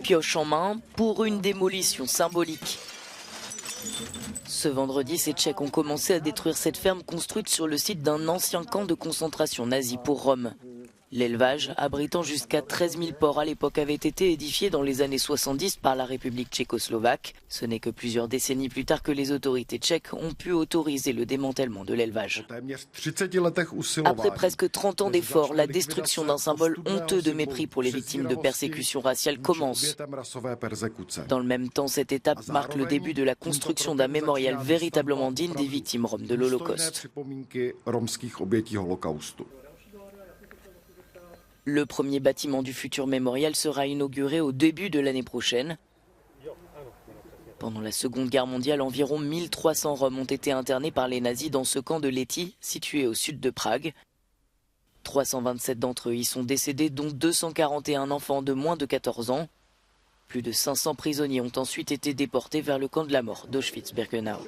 pioche en main pour une démolition symbolique. Ce vendredi, ces Tchèques ont commencé à détruire cette ferme construite sur le site d'un ancien camp de concentration nazi pour Roms. L'élevage, abritant jusqu'à 13 000 porcs à l'époque, avait été édifié dans les années 70 par la République tchécoslovaque. Ce n'est que plusieurs décennies plus tard que les autorités tchèques ont pu autoriser le démantèlement de l'élevage. Après presque 30 ans d'efforts, la destruction d'un symbole honteux de mépris pour les victimes de persécutions raciales commence. Dans le même temps, cette étape marque le début de la construction d'un mémorial véritablement digne des victimes roms de l'Holocauste. Le premier bâtiment du futur mémorial sera inauguré au début de l'année prochaine. Pendant la Seconde Guerre mondiale, environ 1300 Roms ont été internés par les nazis dans ce camp de Lety, situé au sud de Prague. 327 d'entre eux y sont décédés, dont 241 enfants de moins de 14 ans. Plus de 500 prisonniers ont ensuite été déportés vers le camp de la mort d'Auschwitz-Birkenau.